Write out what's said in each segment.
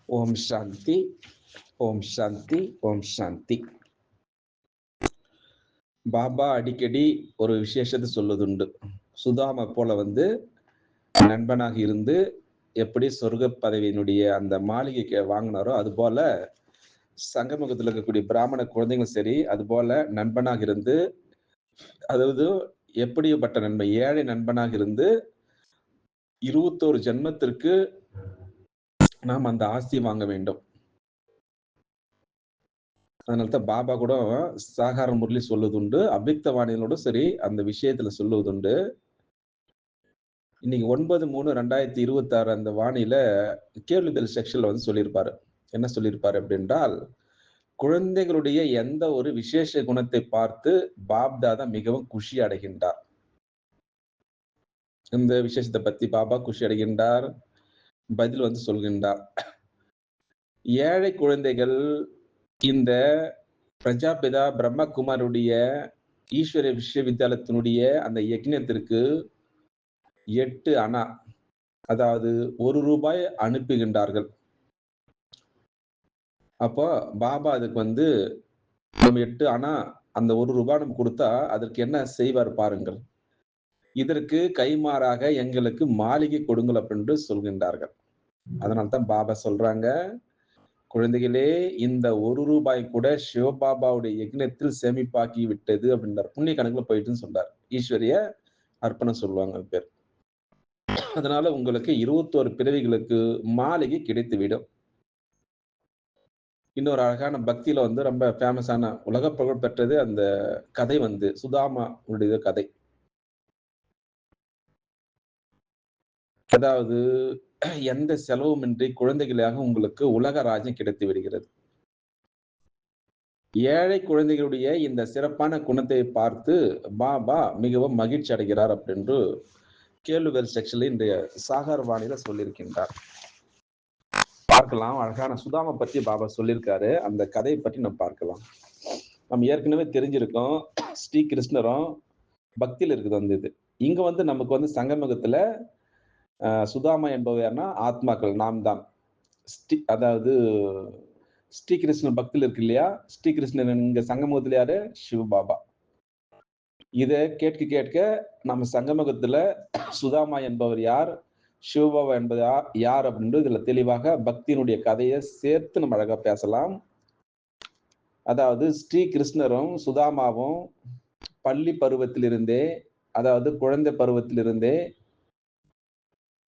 ஓம் சாந்தி, ஓம் சாந்தி, ஓம் சாந்தி. பாபா அடிக்கடி ஒரு விசேஷத்தை சொல்வதுண்டு. சுதாமா போல நண்பனாக இருந்து எப்படி சொர்க்க பதவியினுடைய அந்த மாளிகைக்கு வாங்கினாரோ அது போல சங்கமுகத்தில் இருக்கக்கூடிய பிராமண குழந்தைங்களும் சரி அது போல நண்பனாக இருந்து, அதாவது எப்படிப்பட்ட நண்பன், ஏழை நண்பனாக இருந்து 21 ஜென்மத்திற்கு நாம் அந்த ஆஸ்தி வாங்க வேண்டும். அதனால்தான் பாபா கூட சாகார முரளி சொல்லுவதுண்டு, அவ்யக்த வாணியோட சரி அந்த விஷயத்துல சொல்லுவதுண்டு. இன்னைக்கு 9/3/2026 அந்த வாணியில கேள்விகள் செக்ஷன்ல சொல்லியிருப்பாரு. என்ன சொல்லியிருப்பாரு அப்படின்றால், குழந்தைகளுடைய எந்த ஒரு விசேஷ குணத்தை பார்த்து பாப்தாதா மிகவும் குஷி அடைகின்றார். இந்த விசேஷத்தை பத்தி பாபா குஷி அடைகின்றார். பதில் சொல்கின்றார். ஏழை குழந்தைகள் இந்த பிரஜாபிதா பிரம்மகுமாருடைய ஈஸ்வர விஸ்வவித்யாலயத்தினுடைய அந்த யக்ஞத்திற்கு 8 அணா, அதாவது 1 ரூபாய் அனுப்புகின்றார்கள். அப்போ பாபா அதுக்கு நம்ம 8 அணா அந்த 1 ரூபாய் நம்ம கொடுத்தா அதற்கு என்ன செய்வார் பாருங்கள். இதற்கு கைமாறாக எங்களுக்கு மாளிகை கொடுங்கள் அப்படின்னு சொல்கின்றார்கள். அதனால்தான் பாபா சொல்றாங்க, குழந்தைகளே இந்த 1 ரூபாய் கூட சிவபாபாவுடைய யக்ஞத்தில் சேமிப்பாக்கி விட்டது அப்படின்றார். புண்ணிய கணக்குல போயிட்டுன்னு சொல்றார். ஈஸ்வரிய அர்ப்பணம் சொல்லுவாங்க பேர். அதனால உங்களுக்கு 21 பிறவிகளுக்கு மாளிகை கிடைத்துவிடும். இன்னொரு அழகான பக்தியில ரொம்ப ஃபேமஸான உலக புகழ் பெற்றது அந்த கதை சுதாமா உடைய கதை. அதாவது எந்த செலவுமின்றி குழந்தைகளாக உங்களுக்கு உலக ராஜ்யம் கிடைத்து விடுகிறது. ஏழை குழந்தைகளுடைய இந்த சிறப்பான குணத்தை பார்த்து பாபா மிகவும் மகிழ்ச்சி அடைகிறார் அப்படின்னு கேள்விகள் செக்ஷன்ல இன்றைய சாகர் வாணியில சொல்லியிருக்கின்றார். பார்க்கலாம். அழகான சுதாமா பத்தி பாபா சொல்லியிருக்காரு. அந்த கதையை பற்றி நம்ம பார்க்கலாம். நம்ம ஏற்கனவே தெரிஞ்சிருக்கோம், ஸ்ரீ கிருஷ்ணரும் பக்தியில இருக்குது இது. இங்க நமக்கு சங்கமகத்துல சுதாமா என்பவர் யாருன்னா ஆத்மாக்கள், நாம் தான். அதாவது ஸ்ரீ கிருஷ்ணன் பக்தியில இருக்கு இல்லையா, ஸ்ரீ கிருஷ்ணன் இங்க சங்கமகத்துல யாரு? சிவபாபா. இத கேட்க கேட்க நம்ம சங்கமகத்துல சுதாமா என்பவர் யார், சிவபாபா என்பது யார் அப்படின்றது இதுல தெளிவாக பக்தியினுடைய கதையை சேர்த்து நம்ம அழகா பேசலாம். அதாவது ஸ்ரீ கிருஷ்ணரும் சுதாமாவும் பள்ளி பருவத்திலிருந்தே, அதாவது குழந்தை பருவத்திலிருந்தே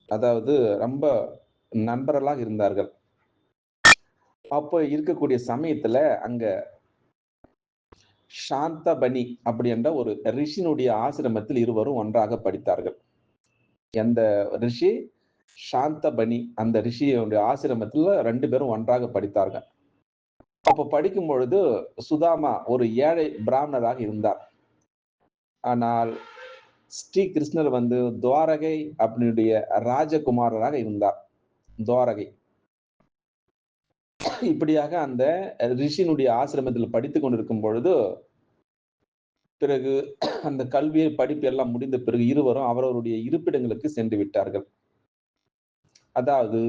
அதாவது ரொம்ப நண்பர்களாக இருந்தார்கள். அப்போ இருக்கக்கூடிய சமயத்துல அங்க சாந்தபனி அப்படி என்ற ஒரு ரிஷியினுடைய ஆசிரமத்தில் இருவரும் ஒன்றாக படித்தார்கள். எந்த ரிஷி? சாந்தபனி. அந்த ரிஷியுடைய ஆசிரமத்துல 2 பேரும் ஒன்றாக படித்தார்கள். அப்ப படிக்கும் பொழுது சுதாமா ஒரு ஏழை பிராமணராக இருந்தார். ஆனால் ஸ்ரீ கிருஷ்ணர் துவாரகை அப்படினுடைய ராஜகுமாரராக இருந்தார். துவாரகை. இப்படியாக அந்த ரிஷியினுடைய ஆசிரமத்தில் படித்துக் கொண்டிருக்கும் பொழுது, பிறகு அந்த கல்வியை படிப்பு எல்லாம் முடிந்த பிறகு இருவரும் அவரவருடைய இருப்பிடங்களுக்கு சென்று விட்டார்கள். அதாவது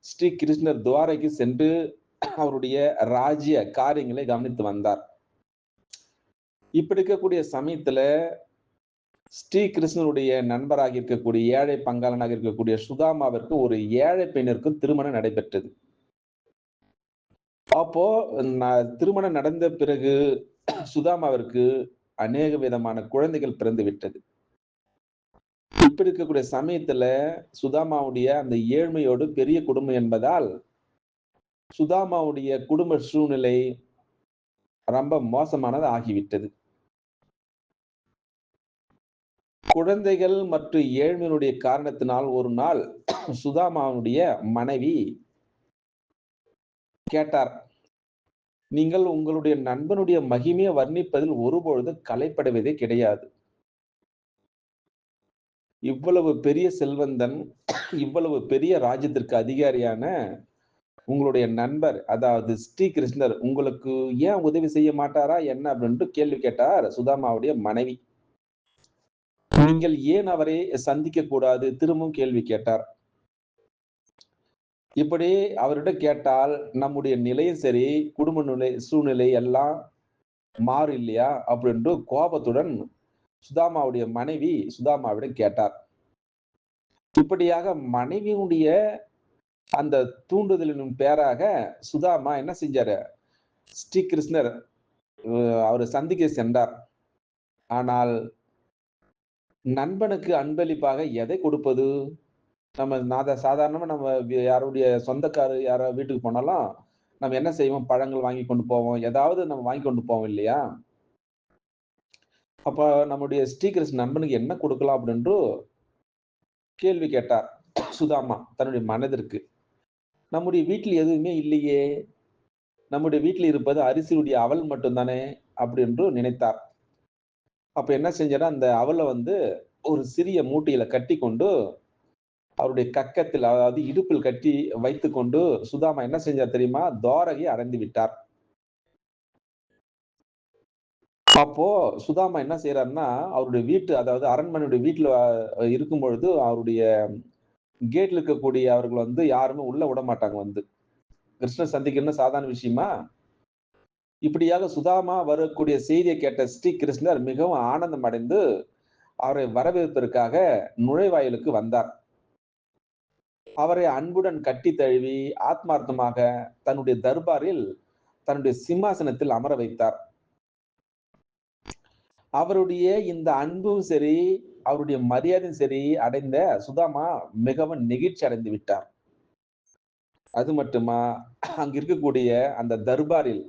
ஸ்ரீ கிருஷ்ணர் துவாரைக்கு சென்று அவருடைய ராஜ்ய காரியங்களை கவனித்து வந்தார். இப்படி இருக்கக்கூடிய சமயத்துல ஸ்ரீ கிருஷ்ணனுடைய நண்பராக இருக்கக்கூடிய ஏழை பங்காளனாக இருக்கக்கூடிய சுதாமாவிற்கு ஒரு ஏழை பெண்ணிற்கு திருமணம் நடைபெற்றது. அப்போ திருமணம் நடந்த பிறகு சுதாமாவிற்கு அநேக விதமான குழந்தைகள் பிறந்து விட்டது. இப்படி இருக்கக்கூடிய சமயத்துல சுதாமாவுடைய அந்த ஏழ்மையோடு பெரிய குடும்பம் என்பதால் சுதாமாவுடைய குடும்ப சூழ்நிலை ரொம்ப மோசமானது ஆகிவிட்டது. குழந்தைகள் மற்றும் ஏழ்மையினுடைய காரணத்தினால் ஒரு நாள் சுதாமாவுடைய மனைவி கேட்டார், நீங்கள் உங்களுடைய நண்பனுடைய மகிமையை வர்ணிப்பதில் ஒருபொழுதும் கலைப்படைவதே கிடையாது. இவ்வளவு பெரிய செல்வந்தன், இவ்வளவு பெரிய ராஜ்யத்திற்கு அதிகாரியான உங்களுடைய நண்பர், அதாவது ஸ்ரீ கிருஷ்ணர் உங்களுக்கு ஏன் உதவி செய்ய மாட்டாரா என்ன அப்படின்ட்டு கேள்வி கேட்டார் சுதாமாவுடைய மனைவி. நீங்கள் ஏன் அவரை சந்திக்க கூடாது? திரும்பவும் கேள்வி கேட்டார். இப்படி அவரிடம் கேட்டால் நம்முடைய நிலையும் சரி, குடும்ப நிலை சூழ்நிலை எல்லாம் மாறும் இல்லையா? அப்படின்ட்டு கோபத்துடன் சுதாமாவுடைய மனைவி சுதாமாவிடம் கேட்டார். இப்படியாக மனைவியுடைய அந்த தூண்டுதலின் பேராக சுதாமா என்ன செஞ்சாரு? ஸ்ரீ கிருஷ்ணர் அவர சந்திக்க சென்றார். ஆனால் நண்பனுக்கு அன்பளிப்பாக எதை கொடுப்பது? நம்ம சாதாரணமா நம்ம யாருடைய சொந்தக்காரர் யாராவது வீட்டுக்கு போனாலும், நம்ம என்ன செய்வோம்? பழங்கள் வாங்கி கொண்டு போவோம். ஏதாவது நம்ம வாங்கி கொண்டு போவோம் இல்லையா? அப்ப நம்முடைய ஸ்ரீகிருஷ்ண நண்பனுக்கு என்ன கொடுக்கலாம் அப்படின்று கேள்வி கேட்டார். சுதாமா தன்னுடைய மனதிற்கு. நம்முடைய வீட்டில் எதுவுமே இல்லையே! நம்முடைய வீட்டில் இருப்பது அரிசியுடைய அவல் மட்டும் தானே! அப்படி என்று நினைத்தார். அப்ப என்ன செஞ்சாரு, அந்த அவல வந்து ஒரு சிறிய மூட்டையில கட்டிக்கொண்டு, அவருடைய கக்கத்தில் அதாவது இடுப்பில் கட்டி வைத்துக்கொண்டு, சுதாமா என்ன செஞ்சார் தெரியுமா? துவாரகை அடைந்து விட்டார். அப்போ சுதாமா என்ன செய்றாருன்னா, அவருடைய வீட்டு அதாவது அரண்மனையுடைய வீட்ல இருக்கும்பொழுது, அவருடைய கேட்ல இருக்கக்கூடிய அவர்கள் வந்து யாருமே உள்ள விடமாட்டாங்க வந்து. கிருஷ்ணர் சந்திக்கணும்னா சாதாரண விஷயமா? இப்படியாக சுதாமா வரக்கூடிய செய்தியை கேட்ட ஸ்ரீ கிருஷ்ணர் மிகவும் ஆனந்தம் அடைந்து, அவரை வரவேற்பதற்காக நுழைவாயிலுக்கு வந்தார். அவரை அன்புடன் கட்டித் தழுவி, ஆத்மார்த்தமாக தன்னுடைய தர்பாரில், தன்னுடைய சிம்மாசனத்தில் அமர வைத்தார். அவருடைய இந்த அன்பும் சரி, அவருடைய மரியாதையும் சரி அடைந்த சுதாமா மிகவும் நெகிழ்ச்சி அடைந்து விட்டார். அது மட்டுமா, அங்க இருக்கக்கூடிய அந்த தர்பாரில்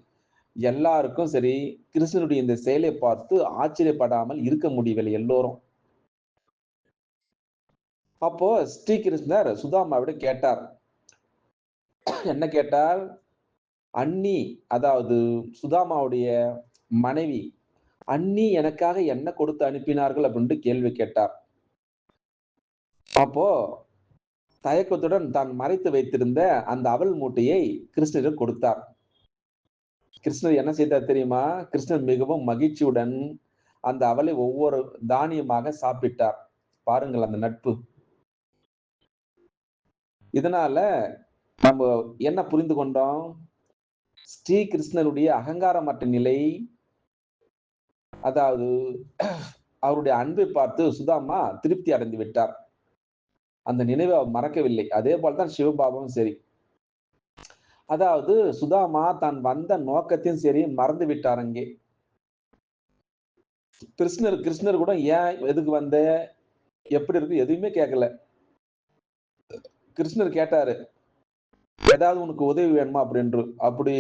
எல்லாருக்கும் சரி, கிருஷ்ணனுடைய இந்த செயலை பார்த்து ஆச்சரியப்படாமல் இருக்க முடியவில்லை எல்லோரும். அப்போ ஸ்ரீ கிருஷ்ணர் சுதாமாவிடம் கேட்டார். என்ன கேட்டார்? அண்ணி அதாவது சுதாமாவுடைய மனைவி, "அண்ணி எனக்காக என்ன கொடுத்து அனுப்பினார்கள்?" அப்படின்ட்டு கேள்வி கேட்டார். அப்போ தயக்கத்துடன் தான் மறைத்து வைத்திருந்த அந்த அவல் மூட்டையை கிருஷ்ணரிடம் கொடுத்தார். கிருஷ்ணர் என்ன செய்தார் தெரியுமா? கிருஷ்ணர் மிகவும் மகிழ்ச்சியுடன் அந்த அவலை ஒவ்வொரு தானியமாக சாப்பிட்டார். பாருங்கள் அந்த நட்பு. இதனால நம்ம என்ன புரிந்து கொண்டோம்? ஸ்ரீ கிருஷ்ணருடைய அகங்காரமற்ற நிலை, அதாவது அவருடைய அன்பை பார்த்து சுதாமா திருப்தி அடைந்து விட்டார். அந்த நினைவை அவர் மறக்கவில்லை. அதே போல தான் சிவபாபாவும் சரி. அதாவது சுதாமா தான் வந்த நோக்கத்தையும் சரி மறந்து விட்டார் அங்கே. கிருஷ்ணர் கிருஷ்ணர் கூட ஏன் எதுக்கு வந்த? எப்படி இருக்கு? எதுவுமே கேட்கல. கிருஷ்ணர் கேட்டாரு. ஏதாவது உனக்கு உதவி வேணுமா? அப்படின்று. அப்படி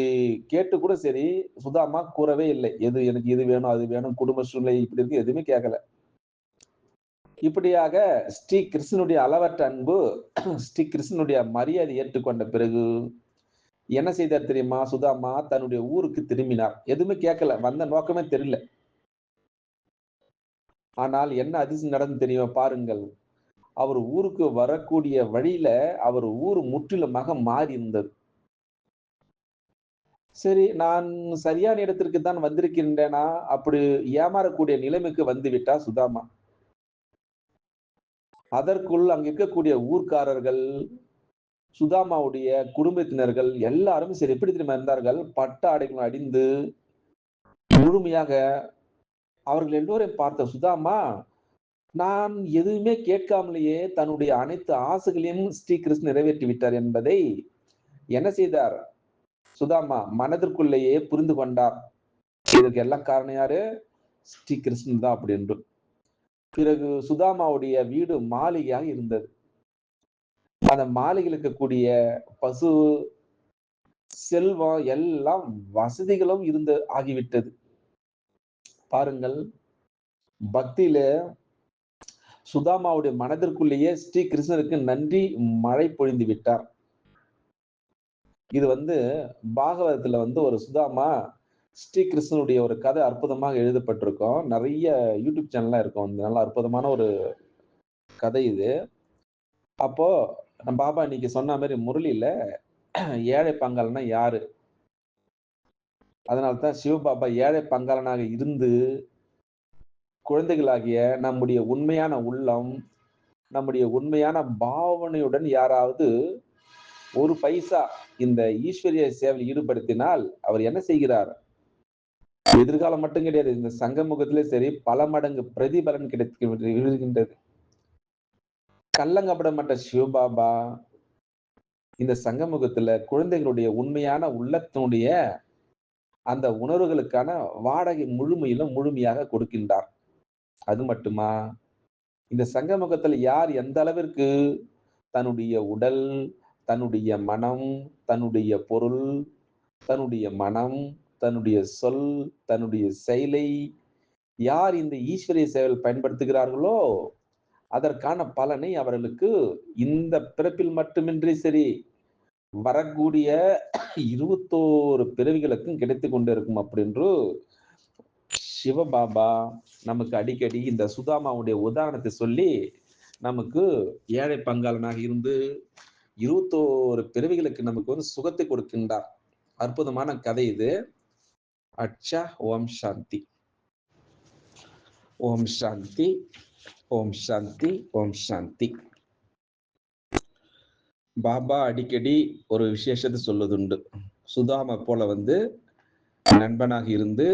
கேட்டு கூட சரி, சுதாமா கூறவே இல்லை. எனக்கு இது வேணும், அது வேணும், குடும்ப சூழ்நிலை இப்படி இருக்கு எதுவுமே கேட்கல. இப்படியாக ஸ்ரீ கிருஷ்ணனுடைய அளவற்ற அன்பு, ஸ்ரீ கிருஷ்ணனுடைய மரியாதை ஏற்றுக்கொண்ட பிறகு என்ன செய்தார் தெரியுமா? சுதாமா தன்னுடைய ஊருக்கு திரும்பினார். எதுவுமே கேட்கல. வந்த நோக்கமே தெரியல. ஆனால் என்ன அதிசயம் நடந்தது தெரியுமா? பாருங்கள். அவர் ஊருக்கு வரக்கூடிய வழியில அவர் ஊர் முற்றிலுமாக மாறி இருந்தது. சரி, நான் சரியான இடத்திற்கு தான் வந்திருக்கின்றேனா? அப்படி ஏமாறக்கூடிய நிலைமைக்கு வந்து விட்டார் சுதாமா. அதற்குள் அங்க இருக்கக்கூடிய ஊர்க்காரர்கள், சுதாமாவுடைய குடும்பத்தினர்கள் எல்லாரும் சரி எப்படி தெரியுமா இருந்தார்கள்? பட்டு ஆடைகள் அணிந்து முழுமையாக அவர்கள் எல்லோரையும் பார்த்த சுதாமா, நான் எதுவுமே கேட்காமலேயே தன்னுடைய அனைத்து ஆசைகளையும் ஸ்ரீ கிருஷ்ணர் நிறைவேற்றி விட்டார் என்பதை என்ன செய்தார்? சுதாமா மனதிற்குள்ளேயே புரிந்து கொண்டார். இதற்கு எல்லாம் காரணம் யாரு? ஸ்ரீ கிருஷ்ணன் தான் அப்படின்னு. பிறகு சுதாமாவுடைய வீடு மாளிகையாக இருந்தது. அந்த மாளிகையில் இருக்கக்கூடிய பசு, செல்வம் எல்லாம் வசதிகளும் ஆகிவிட்டது. பாருங்கள், பக்தியில சுதாமாவுடைய மனதிற்குள்ளேயே ஸ்ரீ கிருஷ்ணருக்கு நன்றி மழை பொழிந்து விட்டார். இது வந்து பாகவதத்துல வந்து ஒரு சுதாமா ஸ்ரீ கிருஷ்ணனுடைய ஒரு கதை அற்புதமாக எழுதப்பட்டிருக்கும். நெறைய யூடியூப் சேனல்லாம் இருக்கும். நல்ல அற்புதமான ஒரு கதை இது. அப்போ நம்ம பாபா இன்னைக்கு சொன்ன மாரி முரளியில ஏழை பங்காளன்னா யாரு? அதனால தான் சிவபாபா ஏழை பங்காளனாக இருந்து, குழந்தைகளாகிய நம்முடைய உண்மையான உள்ளம், நம்முடைய உண்மையான பாவனையுடன் யாராவது ஒரு பைசா இந்த ஈஸ்வரிய சேவையில் ஈடுபடுத்தினால் அவர் என்ன செய்கிறார்? எதிர்காலம் மட்டும் கிடையாது. இந்த சங்கமுகத்திலே சரி, பல மடங்கு பிரதிபலன் விழுகின்றது. கள்ளங்கபடமற்ற சிவபாபா இந்த சங்கமுகத்துல குழந்தைகளுடைய உண்மையான உள்ளத்தினுடைய அந்த உணர்வுகளுக்கான வாடகை முழுமையாக கொடுக்கின்றார். அது மட்டுமா? இந்த சங்கமுகத்துல யார் எந்த அளவிற்கு தன்னுடைய உடல், தன்னுடைய மனம், தன்னுடைய பொருள், தன்னுடைய மனம், தன்னுடைய சொல், தன்னுடைய செயலை யார் இந்த ஈஸ்வரிய சேவையில் பயன்படுத்துகிறார்களோ, அதற்கான பலனை அவர்களுக்கு இந்த பிறப்பில் மட்டுமின்றி சரி, வரக்கூடிய 21 பிறவிகளுக்கும் கிடைத்துக் கொண்டிருக்கும் அப்படின்று சிவபாபா நமக்கு அடிக்கடி இந்த சுதாமாவுடைய உதாரணத்தை சொல்லி நமக்கு ஏழை பங்காளனாக இருந்து 21 பிறவிகளுக்கு நமக்கு வந்து சுகத்தை கொடுக்கின்றார். அற்புதமான கதை இது. அச்சா. ஓம் சாந்தி. ஓம் சாந்தி. ஓம் சாந்தி. ஓம் சாந்தி. பாபா அடிக்கடி ஒரு விசேஷத்தை சொல்வதுண்டு. சுதாமா போல வந்து நண்பனாக இருந்து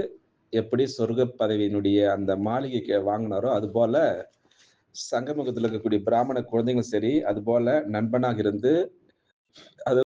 எப்படி சொர்க்க பதவியினுடைய அந்த மாளிகைக்கு வாங்கினாரோ அது போல சங்கமுகத்தில் இருக்கக்கூடிய பிராமண குழந்தைங்களும் சரி அது போல நண்பனாக இருந்து அது